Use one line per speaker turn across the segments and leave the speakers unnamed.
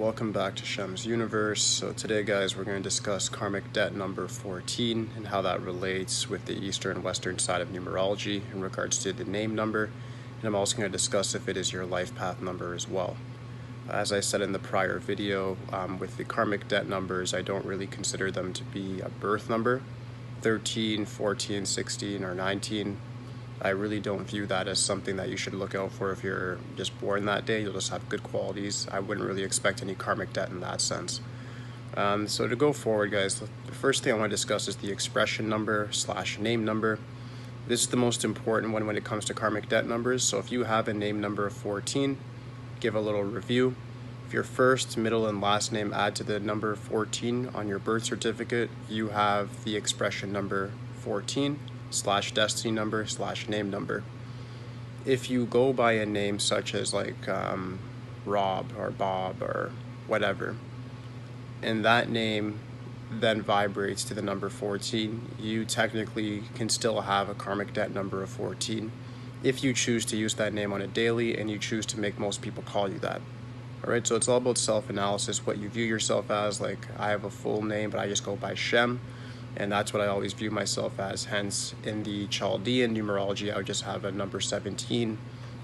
welcome back to Shem's Universe. So today guys, we're going to discuss karmic debt number 14 and how that relates with the eastern and western side of numerology in regards to the name number. And I'm also going to discuss if it is your life path number as well. As I said in the prior video, with the karmic debt numbers, I don't really consider them to be a birth number. 13, 14, 16, or 19. I really don't view that as something that you should look out for if you're just born that day. You'll just have good qualities. I wouldn't really expect any karmic debt in that sense. So to go forward, guys, the first thing I want to discuss is the expression number / name number. This is the most important one when it comes to karmic debt numbers. So if you have a name number of 14, give a little review. If your first, middle, and last name add to the number 14 on your birth certificate, you have the expression number 14 / destiny number / name number. If you go by a name such as like Rob or Bob or whatever, and that name then vibrates to the number 14, you technically can still have a karmic debt number of 14 if you choose to use that name on a daily and you choose to make most people call you that. Alright, so it's all about self-analysis, what you view yourself as. Like, I have a full name, but I just go by Shem. And that's what I always view myself as. Hence, in the Chaldean numerology, I would just have a number 17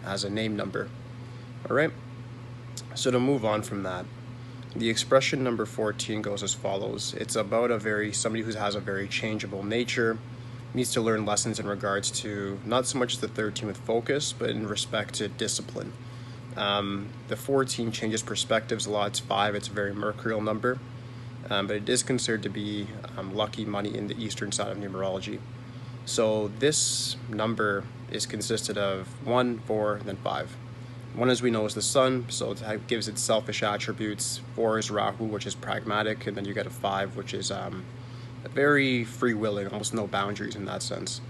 as a name number. All right? So to move on from that, the expression number 14 goes as follows. It's about somebody who has a very changeable nature, needs to learn lessons in regards to not so much the 13 with focus, but in respect to discipline. The 14 changes perspectives a lot. It's 5. It's a very mercurial number. But it is considered to be lucky money in the eastern side of numerology. So this number is consisted of 1, 4, and then 5. 1, as we know, is the sun, so it gives it selfish attributes. 4 is Rahu, which is pragmatic, and then you get a 5, which is very free-willing, almost no boundaries in that sense.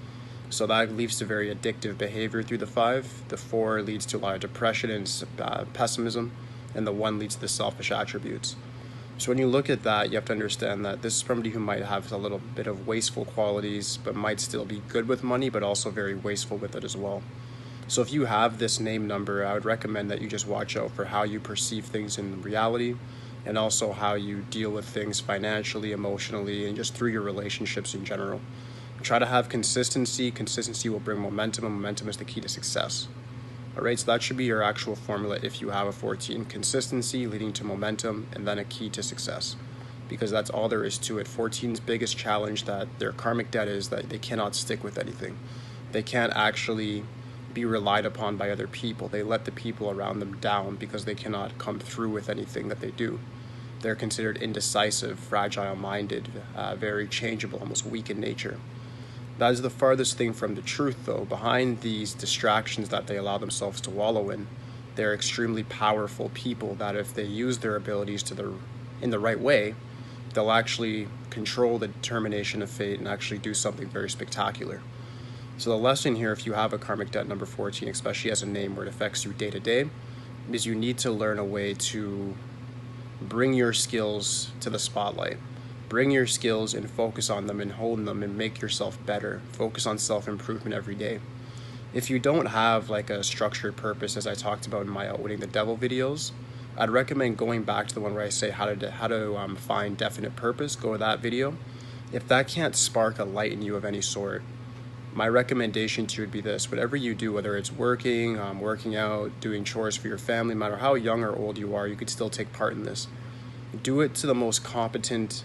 So that leads to very addictive behavior through the 5. The 4 leads to a lot of depression and pessimism, and the 1 leads to the selfish attributes. So when you look at that, you have to understand that this is somebody who might have a little bit of wasteful qualities, but might still be good with money, but also very wasteful with it as well. So if you have this name number, I would recommend that you just watch out for how you perceive things in reality, and also how you deal with things financially, emotionally, and just through your relationships in general. Try to have consistency. Consistency will bring momentum, and momentum is the key to success. Alright, so that should be your actual formula if you have a 14. Consistency leading to momentum, and then a key to success. Because that's all there is to it. 14's biggest challenge that their karmic debt is that they cannot stick with anything. They can't actually be relied upon by other people. They let the people around them down because they cannot come through with anything that they do. They're considered indecisive, fragile-minded, very changeable, almost weak in nature. That is the farthest thing from the truth, though. Behind these distractions that they allow themselves to wallow in, they're extremely powerful people that if they use their abilities in the right way, they'll actually control the determination of fate and actually do something very spectacular. So the lesson here, if you have a karmic debt number 14, especially as a name where it affects you day to day, is you need to learn a way to bring your skills to the spotlight. Bring your skills and focus on them and hone them and make yourself better. Focus on self-improvement every day. If you don't have like a structured purpose, as I talked about in my Outwitting the Devil videos, I'd recommend going back to the one where I say how to find definite purpose. Go to that video. If that can't spark a light in you of any sort, my recommendation to you would be this. Whatever you do, whether it's working, working out, doing chores for your family, no matter how young or old you are, you could still take part in this. Do it to the most competent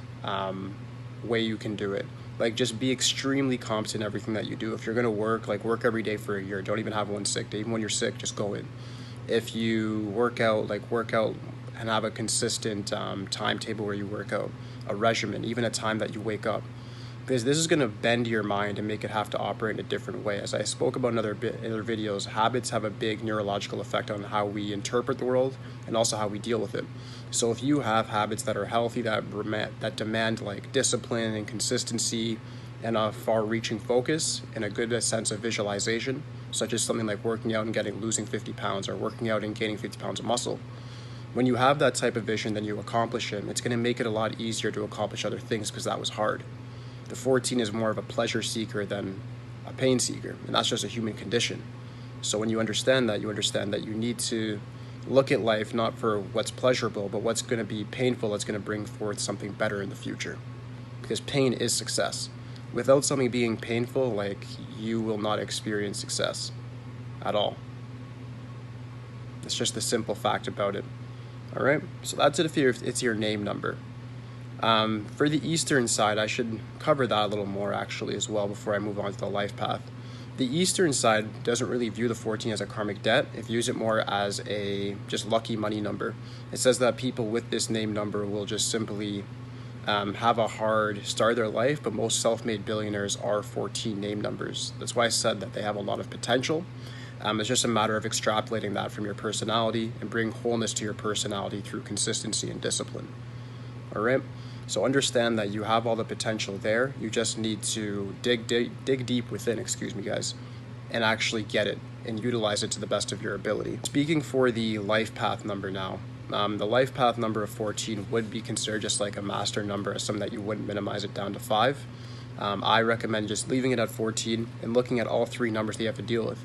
way you can do it. Like, just be extremely competent in everything that you do. If you're going to work every day for a year. Don't even have one sick day. Even when you're sick, just go in. If you work out and have a consistent timetable where you work out, a regimen, even a time that you wake up. Because this is going to bend your mind and make it have to operate in a different way. As I spoke about in other videos, habits have a big neurological effect on how we interpret the world and also how we deal with it. So if you have habits that are healthy, that demand like discipline and consistency and a far-reaching focus and a good sense of visualization, such as something like working out and losing 50 pounds or working out and gaining 50 pounds of muscle, when you have that type of vision, then you accomplish it. It's going to make it a lot easier to accomplish other things because that was hard. The 14 is more of a pleasure seeker than a pain seeker, and that's just a human condition. So when you understand that you need to Look at life not for what's pleasurable, but what's going to be painful, that's going to bring forth something better in the future. Because pain is success. Without something being painful, like, you will not experience success at all. It's just the simple fact about it. All right, so that's it if it's your name number. For the Eastern side, I should cover that a little more actually as well before I move on to the life path. The Eastern side doesn't really view the 14 as a karmic debt. It views it more as a just lucky money number. It says that people with this name number will just simply have a hard start of their life, but most self-made billionaires are 14 name numbers. That's why I said that they have a lot of potential. It's just a matter of extrapolating that from your personality and bring wholeness to your personality through consistency and discipline. All right? So understand that you have all the potential there. You just need to dig deep within, excuse me guys, and actually get it and utilize it to the best of your ability. Speaking for the life path number now, the life path number of 14 would be considered just like a master number, as something that you wouldn't minimize it down to 5. I recommend just leaving it at 14 and looking at all 3 numbers that you have to deal with.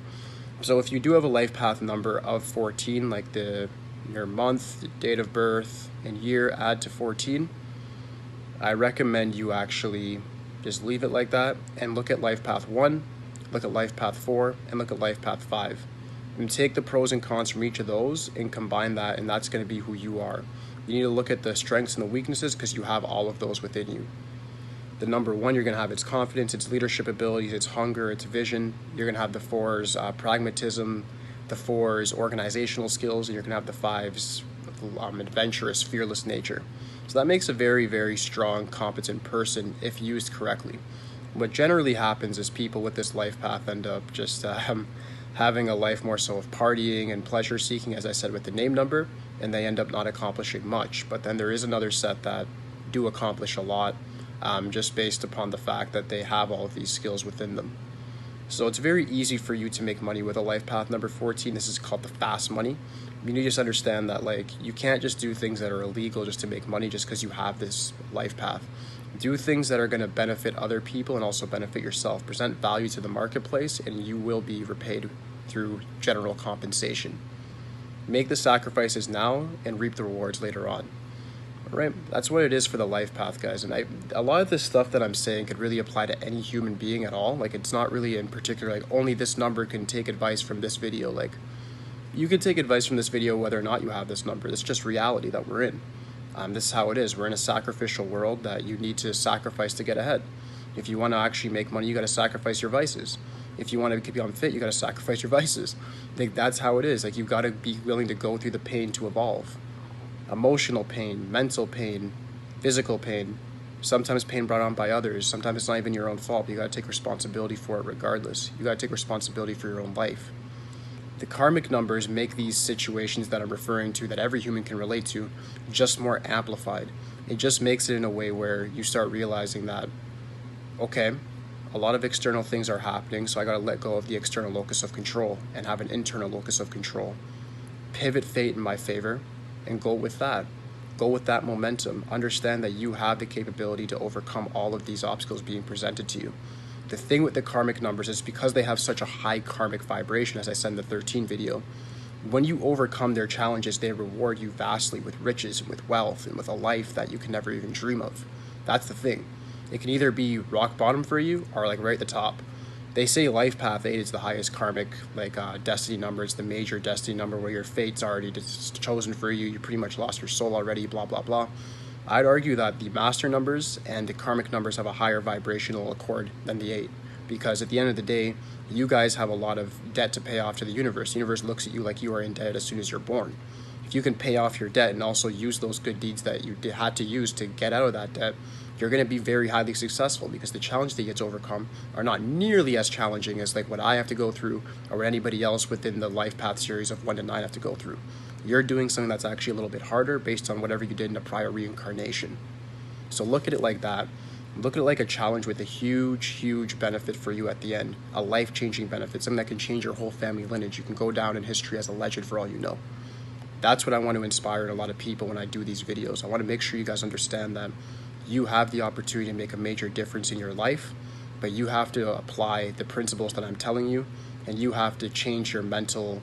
So if you do have a life path number of 14, like your month, date of birth, and year add to 14, I recommend you actually just leave it like that and look at life path 1, look at life path 4, and look at life path 5. And take the pros and cons from each of those and combine that, and that's going to be who you are. You need to look at the strengths and the weaknesses because you have all of those within you. The number 1, you're going to have its confidence, its leadership abilities, its hunger, its vision. You're going to have the 4's pragmatism, the 4's organizational skills, and you're going to have the 5's adventurous, fearless nature. So that makes a very, very strong, competent person if used correctly. What generally happens is people with this life path end up just having a life more so of partying and pleasure seeking, as I said with the name number, and they end up not accomplishing much. But then there is another set that do accomplish a lot, just based upon the fact that they have all of these skills within them. So it's very easy for you to make money with a life path number 14. This is called the fast money. You need to just understand that, like, you can't just do things that are illegal just to make money just because you have this life path. Do things that are going to benefit other people and also benefit yourself. Present value to the marketplace and you will be repaid through general compensation. Make the sacrifices now and reap the rewards later on. All right, that's what it is for the life path, guys. And a lot of this stuff that I'm saying could really apply to any human being at all. Like, it's not really in particular, like, only this number can take advice from this video. Like, you could take advice from this video whether or not you have this number. It's just reality that we're in. This is how it is. We're in a sacrificial world that you need to sacrifice to get ahead. If you want to actually make money, you got to sacrifice your vices. If you want to keep on fit, you got to sacrifice your vices. Like, that's how it is. Like, you've got to be willing to go through the pain to evolve. Emotional pain, mental pain, physical pain, sometimes pain brought on by others. Sometimes it's not even your own fault, but you got to take responsibility for it regardless. You got to take responsibility for your own life. The karmic numbers make these situations that I'm referring to, that every human can relate to, just more amplified. It just makes it in a way where you start realizing that, okay, a lot of external things are happening, so I got to let go of the external locus of control and have an internal locus of control. Pivot fate in my favor and go with that. Go with that momentum. Understand that you have the capability to overcome all of these obstacles being presented to you. The thing with the karmic numbers is because they have such a high karmic vibration, as I said in the 13 video, when you overcome their challenges, they reward you vastly with riches and with wealth and with a life that you can never even dream of. That's the thing. It can either be rock bottom for you or like right at the top. They say life path 8 is the highest karmic destiny number. It's the major destiny number where your fate's already chosen for you. You pretty much lost your soul already, blah, blah, blah. I'd argue that the master numbers and the karmic numbers have a higher vibrational accord than the 8, because at the end of the day, you guys have a lot of debt to pay off to the universe. The universe looks at you like you are in debt as soon as you're born. If you can pay off your debt and also use those good deeds that you had to use to get out of that debt, you're going to be very highly successful, because the challenges that you get to overcome are not nearly as challenging as like what I have to go through or what anybody else within the life path series of 1 to 9 have to go through. You're doing something that's actually a little bit harder based on whatever you did in a prior reincarnation. So look at it like that. Look at it like a challenge with a huge, huge benefit for you at the end. A life-changing benefit, something that can change your whole family lineage. You can go down in history as a legend for all you know. That's what I want to inspire in a lot of people when I do these videos. I want to make sure you guys understand that you have the opportunity to make a major difference in your life, but you have to apply the principles that I'm telling you, and you have to change your mental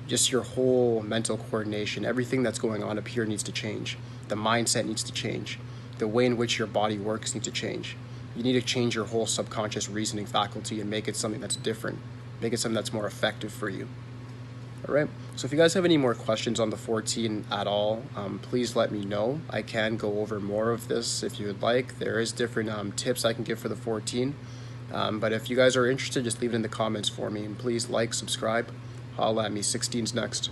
just your whole mental coordination, everything that's going on up here needs to change. The mindset needs to change. The way in which your body works needs to change. You need to change your whole subconscious reasoning faculty and make it something that's different. Make it something that's more effective for you. All right, so if you guys have any more questions on the 14 at all, please let me know. I can go over more of this if you would like. There is different tips I can give for the 14. But if you guys are interested, just leave it in the comments for me. And please like, subscribe. Holla at me. 16's next.